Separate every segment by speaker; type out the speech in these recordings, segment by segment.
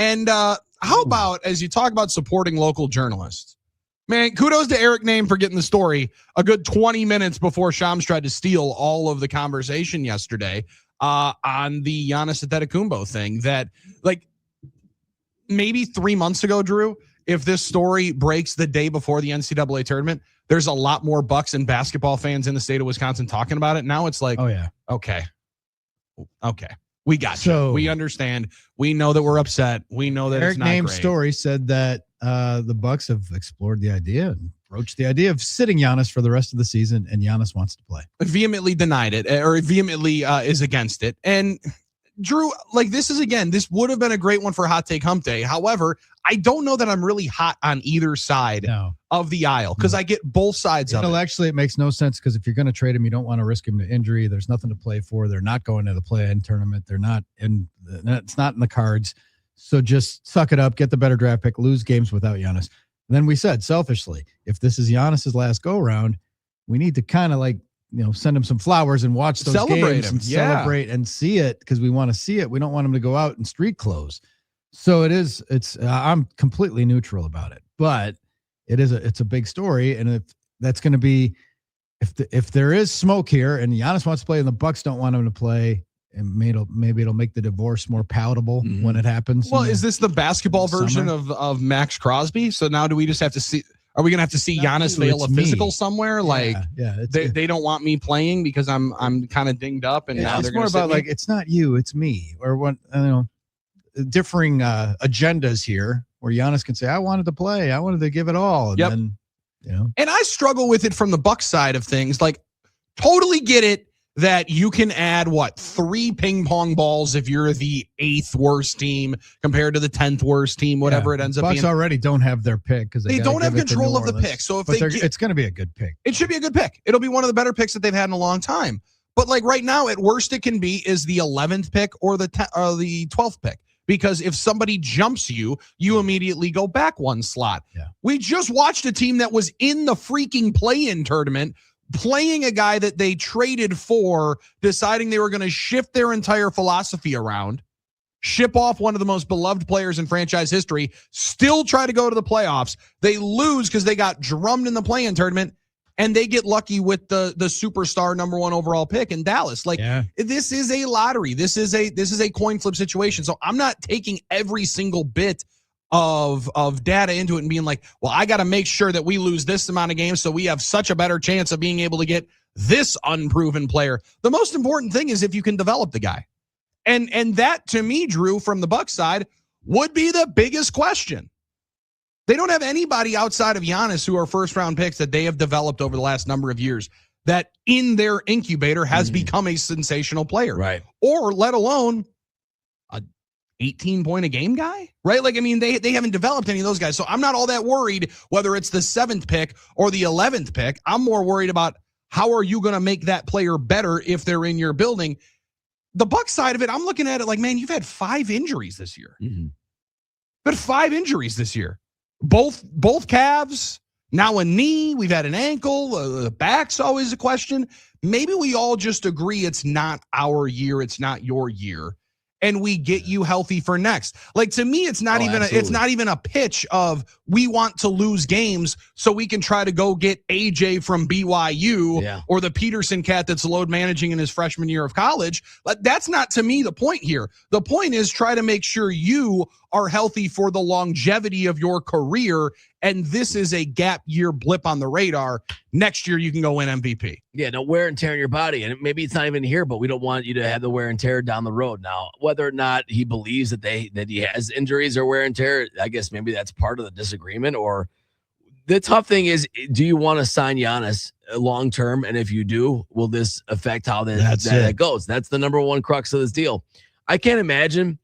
Speaker 1: And how about, as you talk about supporting local journalists, man, kudos to Eric Nehm for getting the story a good 20 minutes before Shams tried to steal all of the conversation yesterday on the Giannis Antetokounmpo thing. That, like, maybe 3 months ago, Drew, if this story breaks the day before the NCAA tournament, there's a lot more Bucks and basketball fans in the state of Wisconsin talking about it. Now it's like, oh yeah, okay. We got you. We understand. We know that we're upset. We know that
Speaker 2: Eric
Speaker 1: it's not
Speaker 2: Nehm's
Speaker 1: great.
Speaker 2: Story said that the Bucks have explored the idea and broached the idea of sitting Giannis for the rest of the season, and Giannis wants to play.
Speaker 1: Vehemently denied it, or vehemently is against it. And Drew, like, this would have been a great one for Hot Take Hump Day. However, I don't know that I'm really hot on either side of the aisle, because I get both sides of it.
Speaker 2: Intellectually, it makes no sense, because if you're going to trade him, you don't want to risk him to injury. There's nothing to play for. They're not going to the play-in tournament. They're not in. It's not in the cards. So just suck it up, get the better draft pick, lose games without Giannis. And then we said, selfishly, if this is Giannis's last go-round, we need to kind of, like, send him some flowers and watch those games and celebrate and see it, because we want to see it. We don't want him to go out in street clothes. So I'm completely neutral about it, but it's a big story. And if that's going to be, if there is smoke here and Giannis wants to play and the Bucks don't want him to play, and maybe it'll make the divorce more palatable when it happens.
Speaker 1: Well, is this the basketball version of Max Crosby? So now do we just have to see? Are we gonna have to see Giannis fail a physical somewhere? They don't want me playing because I'm kind of dinged up, and now they're
Speaker 2: more about like, it's not you, it's me, or what? Differing agendas here, where Giannis can say, I wanted to play, I wanted to give it all, and then
Speaker 1: And I struggle with it from the Bucks side of things. Like, totally get it that you can add 3 ping pong balls if you're the 8th worst team compared to the 10th worst team, whatever it ends up being.
Speaker 2: Bucks already don't have their pick because they don't have control of the pick.
Speaker 1: So if
Speaker 2: it's going to be a good pick.
Speaker 1: It should be a good pick. It'll be one of the better picks that they've had in a long time. But like right now, at worst, it can be is the 11th pick or the 12th pick. Because if somebody jumps you immediately go back one slot.
Speaker 2: Yeah.
Speaker 1: We just watched a team that was in the freaking play-in tournament playing a guy that they traded for, deciding they were going to shift their entire philosophy around, ship off one of the most beloved players in franchise history, still try to go to the playoffs. They lose because they got drummed in the play-in tournament, and they get lucky with the superstar number 1 overall pick in Dallas. This is a lottery. This is a coin flip situation. So I'm not taking every single bit of data into it and being like, well, I got to make sure that we lose this amount of games so we have such a better chance of being able to get this unproven player. The most important thing is if you can develop the guy. And that, to me, Drew, from the Bucks side, would be the biggest question. They don't have anybody outside of Giannis who are first-round picks that they have developed over the last number of years that in their incubator has become a sensational player.
Speaker 3: Right.
Speaker 1: Or let alone 18-point-a-game guy, right? Like, I mean, they haven't developed any of those guys. So I'm not all that worried whether it's the 7th pick or the 11th pick. I'm more worried about how are you going to make that player better if they're in your building. The Bucks side of it, I'm looking at it like, man, you've had 5 injuries this year. But 5 injuries this year. Both calves, now a knee, we've had an ankle, the back's always a question. Maybe we all just agree it's not our year, it's not your year, and we get you healthy for next. Like, to me, it's not even a pitch of we want to lose games so we can try to go get AJ from BYU or the Peterson cat that's load managing in his freshman year of college. But that's not, to me, the point here. The point is try to make sure you are healthy for the longevity of your career, and this is a gap year blip on the radar. Next year, you can go win MVP.
Speaker 3: Yeah, no wear and tear in your body. And maybe it's not even here, but we don't want you to have the wear and tear down the road. Now, whether or not he believes that he has injuries or wear and tear, I guess maybe that's part of the disagreement. Or the tough thing is, do you want to sign Giannis long term? And if you do, will this affect how that goes? That's the number 1 crux of this deal. I can't imagine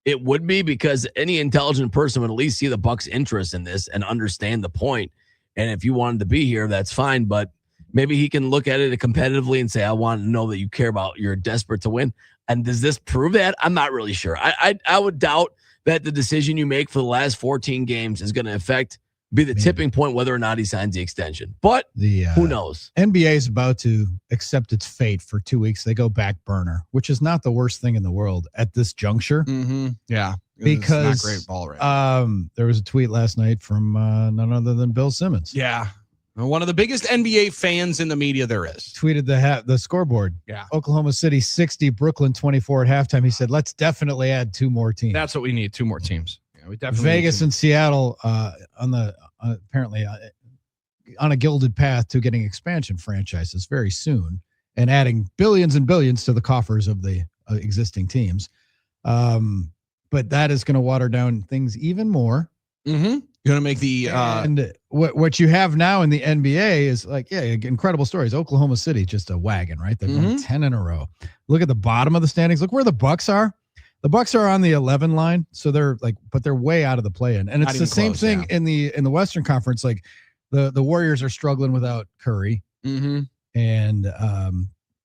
Speaker 3: it would be, because any intelligent person would at least see the Bucks' interest in this and understand the point. And if you wanted to be here, that's fine. But maybe he can look at it competitively and say, I want to know that you care about, you're desperate to win. And does this prove that? I'm not really sure. I would doubt that the decision you make for the last 14 games is going to be the tipping point whether or not he signs the extension. But who knows?
Speaker 2: NBA is about to accept its fate for 2 weeks. They go back burner, which is not the worst thing in the world at this juncture.
Speaker 1: Yeah.
Speaker 2: Because
Speaker 1: it's not great ball right.
Speaker 2: There was a tweet last night from none other than Bill Simmons.
Speaker 1: Yeah. One of the biggest NBA fans in the media there is.
Speaker 2: Tweeted the scoreboard.
Speaker 1: Yeah.
Speaker 2: Oklahoma City 60, Brooklyn 24 at halftime. He said, let's definitely add 2 more teams.
Speaker 1: That's what we need. 2 more teams. Yeah, we definitely
Speaker 2: Vegas and Seattle apparently on a gilded path to getting expansion franchises very soon and adding billions and billions to the coffers of the existing teams. But that is going to water down things even more.
Speaker 1: Mm-hmm. Going to make the
Speaker 2: and what you have now in the NBA is like, incredible stories. Oklahoma City, just a wagon, right? They've won 10 in a row. Look at the bottom of the standings. Look where the Bucks are. The Bucks are on the 11 line, so but they're way out of the play-in. And it's the same thing in the Western Conference. Like the Warriors are struggling without Curry, and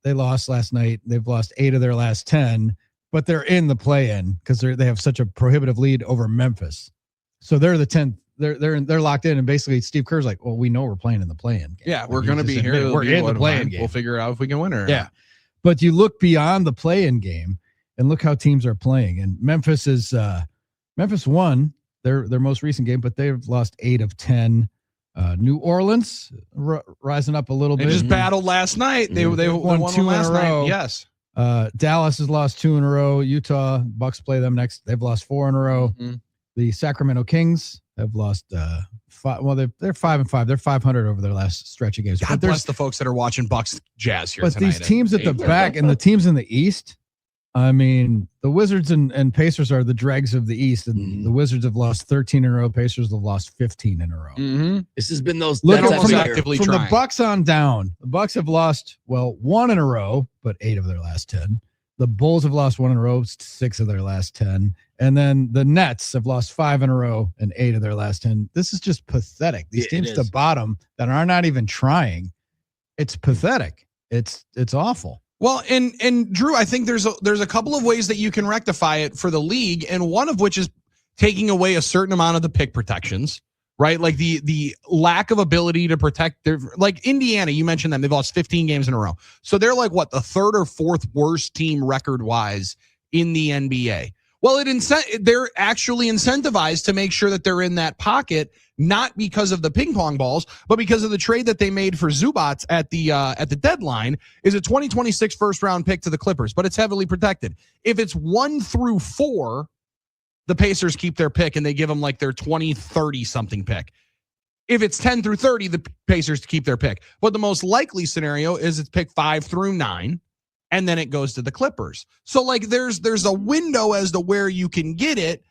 Speaker 2: they lost last night. They've lost 8 of their last 10, but they're in the play-in because they have such a prohibitive lead over Memphis. So they're the 10th. They're locked in, and basically Steve Kerr's like, well, we know we're playing in the play-in game.
Speaker 1: Yeah, we're going to be here.
Speaker 2: We're in the play-in game.
Speaker 1: We'll figure out if we can win or
Speaker 2: not. But you look beyond the play-in game and look how teams are playing. And Memphis won their most recent game, but they've lost 8 of 10. New Orleans rising up a little bit.
Speaker 1: They just battled last night. They won 2 last in a row. Night. Yes.
Speaker 2: Dallas has lost 2 in a row. Utah Bucks play them next. They've lost 4 in a row. The Sacramento Kings have lost 5. Well, they're 5-5. They're 500 over their last stretch of games.
Speaker 1: God bless the folks that are watching Bucks Jazz here.
Speaker 2: But
Speaker 1: tonight.
Speaker 2: These teams at the back and the teams in the East, I mean, the Wizards and Pacers are the dregs of the East, and the Wizards have lost 13 in a row. Pacers have lost 15 in a row.
Speaker 3: This has been those.
Speaker 2: Look at from the Bucks on down. The Bucks have lost 1 in a row, but 8 of their last 10. The Bulls have lost 1 in a row, 6 of their last 10. And then the Nets have lost 5 in a row and 8 of their last 10. This is just pathetic. These teams at the bottom that are not even trying. It's pathetic. It's awful.
Speaker 1: Well, and Drew, I think there's a couple of ways that you can rectify it for the league, and one of which is taking away a certain amount of the pick protections, right? Like the lack of ability to protect like Indiana, you mentioned them. They've lost 15 games in a row. So they're like what, the 3rd or 4th worst team record-wise in the NBA. Well, they're actually incentivized to make sure that they're in that pocket, not because of the ping pong balls, but because of the trade that they made for Zubats at the deadline is a 2026 first round pick to the Clippers, but it's heavily protected. If it's 1 through 4, the Pacers keep their pick and they give them like their 2030 something pick. If it's 10 through 30, the Pacers keep their pick. But the most likely scenario is it's pick 5 through 9. And then it goes to the Clippers. So like there's a window as to where you can get it.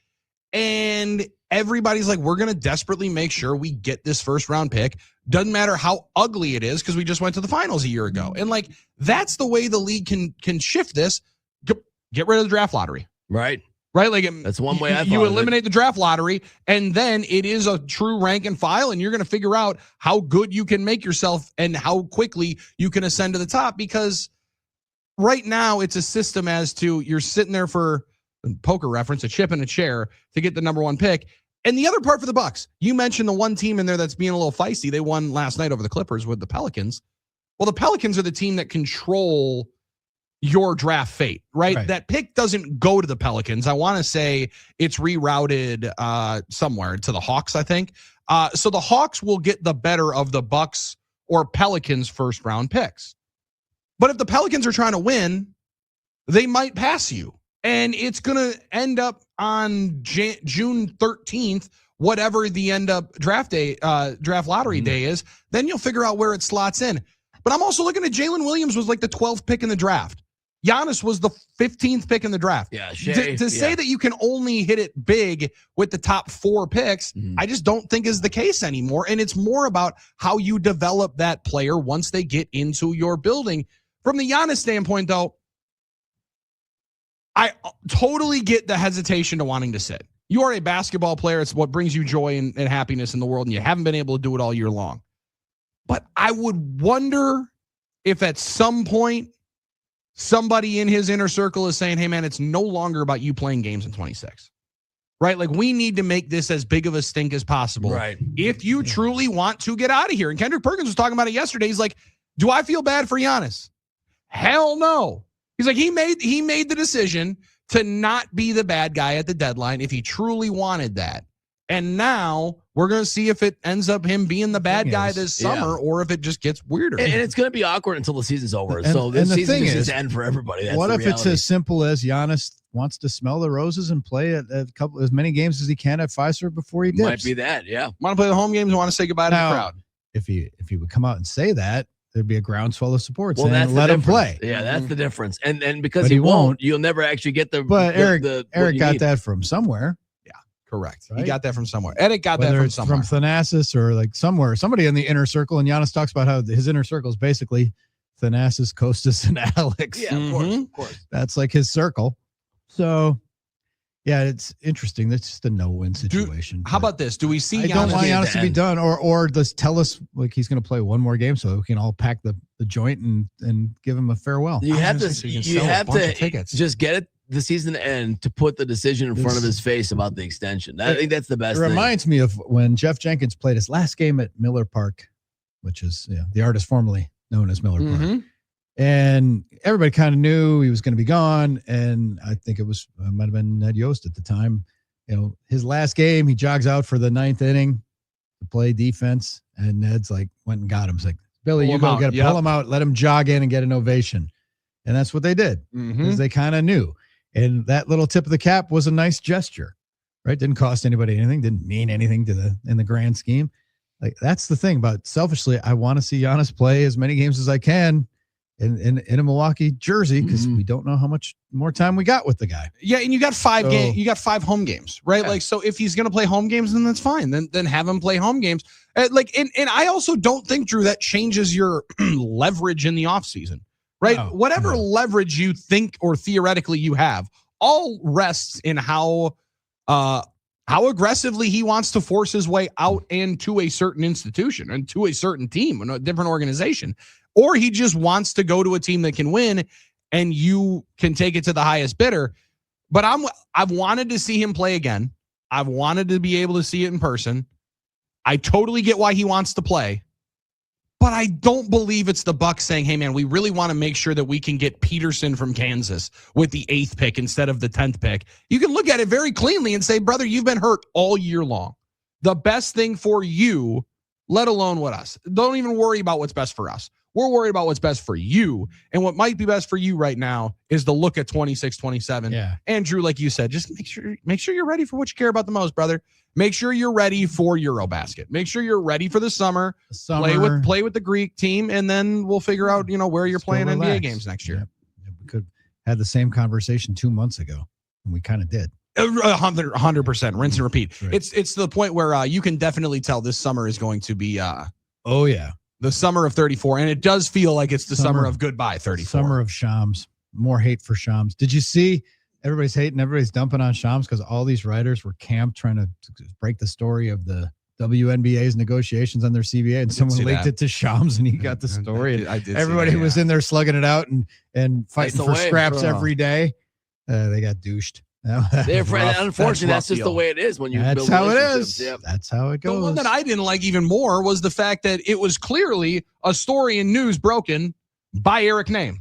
Speaker 1: And everybody's like, we're going to desperately make sure we get this first round pick. Doesn't matter how ugly it is because we just went to the finals a year ago. And like, that's the way the league can shift this. Get rid of the draft lottery.
Speaker 3: Right.
Speaker 1: Like
Speaker 3: that's one way
Speaker 1: you eliminate the draft lottery, and then it is a true rank and file, and you're going to figure out how good you can make yourself and how quickly you can ascend to the top, because right now it's a system as to you're sitting there for poker reference, a chip and a chair to get the number 1 pick. And the other part for the Bucks, you mentioned the one team in there that's being a little feisty. They won last night over the Clippers with the Pelicans. Well, the Pelicans are the team that control your draft fate, right? That pick doesn't go to the Pelicans. I want to say it's rerouted somewhere to the Hawks, I think. So the Hawks will get the better of the Bucks or Pelicans first round picks. But if the Pelicans are trying to win, they might pass you. And it's going to end up on June 13th, whatever the end up draft lottery day is. Then you'll figure out where it slots in. But I'm also looking at Jalen Williams was like the 12th pick in the draft. Giannis was the 15th pick in the draft.
Speaker 3: Yeah,
Speaker 1: to say that you can only hit it big with the top 4 picks, I just don't think is the case anymore. And it's more about how you develop that player once they get into your building. From the Giannis standpoint, though, I totally get the hesitation to wanting to sit. You are a basketball player. It's what brings you joy and happiness in the world, and you haven't been able to do it all year long. But I would wonder if at some point somebody in his inner circle is saying, hey, man, it's no longer about you playing games in 26. Right? Like, we need to make this as big of a stink as possible.
Speaker 3: Right.
Speaker 1: If you truly want to get out of here. And Kendrick Perkins was talking about it yesterday. He's like, do I feel bad for Giannis? Hell no. He's like, he made the decision to not be the bad guy at the deadline if he truly wanted that. And now we're going to see if it ends up him being the bad guy this summer or if it just gets weirder.
Speaker 3: And it's going to be awkward until the season's over.
Speaker 2: And,
Speaker 3: so this
Speaker 2: and the
Speaker 3: season
Speaker 2: thing
Speaker 3: is
Speaker 2: is,
Speaker 3: end for everybody. That's
Speaker 2: what
Speaker 3: the
Speaker 2: if
Speaker 3: reality.
Speaker 2: it's as simple as Giannis wants to smell the roses and play as many games as he can at Pfizer before he dips?
Speaker 3: Might be that, yeah.
Speaker 1: Want to play the home games and want to say goodbye to the crowd.
Speaker 2: If he would come out and say that, there'd be a groundswell of support saying
Speaker 3: that's
Speaker 2: let him play.
Speaker 3: Yeah, that's the difference. And because
Speaker 2: But
Speaker 3: he
Speaker 2: he
Speaker 3: won't, you'll never actually get the.
Speaker 2: But
Speaker 3: Eric
Speaker 2: got that from somewhere.
Speaker 1: Correct.
Speaker 2: Right?
Speaker 1: He got that from somewhere. Eric got
Speaker 2: Whether
Speaker 1: that from
Speaker 2: it's
Speaker 1: somewhere.
Speaker 2: from Thanasis or like somewhere, somebody in the inner circle. And Giannis talks about how his inner circle is basically Thanasis, Kostas, and Alex.
Speaker 3: Yeah, of course.
Speaker 2: That's like his circle. So, yeah, it's interesting. That's just a no-win situation.
Speaker 1: How about this? Do we see
Speaker 2: I don't want Giannis to be
Speaker 3: end?
Speaker 2: done, or just tell us like he's going to play one more game so we can all pack the joint and give him a farewell.
Speaker 3: You have to
Speaker 1: tickets.
Speaker 3: just get it the season end to put the decision in front of his face about the extension. I think that's the best
Speaker 2: It reminds me of when Jeff Jenkins played his last game at Miller Park, which is the artist formerly known as Miller Park. And everybody kind of knew he was going to be gone. And I think it might have been Ned Yost at the time. His last game, he jogs out for the 9th inning to play defense. And Ned's like, went and got him. He's like, Billy, you got to pull him out, let him jog in and get an ovation. And that's what they did because they kind of knew. And that little tip of the cap was a nice gesture, right? Didn't cost anybody anything. Didn't mean anything in the grand scheme. Like that's the thing about selfishly, I want to see Giannis play as many games as I can in a Milwaukee jersey because we don't know how much more time we got with the guy.
Speaker 1: Yeah, and you got 5 games. You got 5 home games, right? Yeah. Like, so if he's going to play home games, then that's fine. Then have him play home games. And I also don't think, Drew, that changes your leverage in the offseason, right? No, whatever leverage you think or theoretically you have, all rests in how aggressively he wants to force his way out and to a certain institution and to a certain team and a different organization. Or he just wants to go to a team that can win and you can take it to the highest bidder. But I've wanted to see him play again. I've wanted to be able to see it in person. I totally get why he wants to play. But I don't believe it's the Bucks saying, hey, man, we really want to make sure that we can get Peterson from Kansas with the 8th pick instead of the 10th pick. You can look at it very cleanly and say, brother, you've been hurt all year long. The best thing for you, let alone what us. Don't even worry about what's best for us. We're worried about what's best for you. And what might be best for you right now is to look at 26, 27. Yeah. Andrew, like you said, just make sure you're ready for what you care about the most, brother. Make sure you're ready for Eurobasket. Make sure you're ready for the summer. Play with the Greek team, and then we'll figure out, where you're playing NBA games next year.
Speaker 2: Yeah. We could have the same conversation 2 months ago, and we kind of did.
Speaker 1: 100%. Rinse and repeat.
Speaker 2: Right.
Speaker 1: It's to the point where you can definitely tell this summer is going to be the summer of 34, and it does feel like it's the summer of goodbye 34.
Speaker 2: Summer of Shams. More hate for Shams. Did you see everybody's hating, everybody's dumping on Shams because all these writers were camped trying to break the story of the WNBA's negotiations on their CBA, and someone leaked it to Shams, and he got the story. I did everybody was in there slugging it out and fighting for scraps every day. They got douched.
Speaker 3: Unfortunately, that's just the way it is when you build
Speaker 2: how it is.
Speaker 3: Yep.
Speaker 2: That's how it goes.
Speaker 1: The one that I didn't like even more was the fact that it was clearly a story in news broken by Eric Nehm.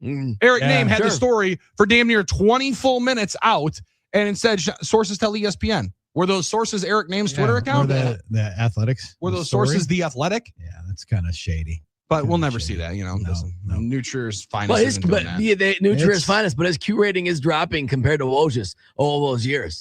Speaker 1: Eric Nehm had the story for damn near 20 full minutes out, and it said sources tell ESPN. Were those sources Eric Nehm's Twitter account?
Speaker 2: Or the Athletics.
Speaker 1: Were those sources The Athletic?
Speaker 2: Yeah, that's kind of shady.
Speaker 1: But we'll never see that, No. Nutria's finest.
Speaker 3: Nutria's finest, but his Q rating is dropping compared to Woj's all those years.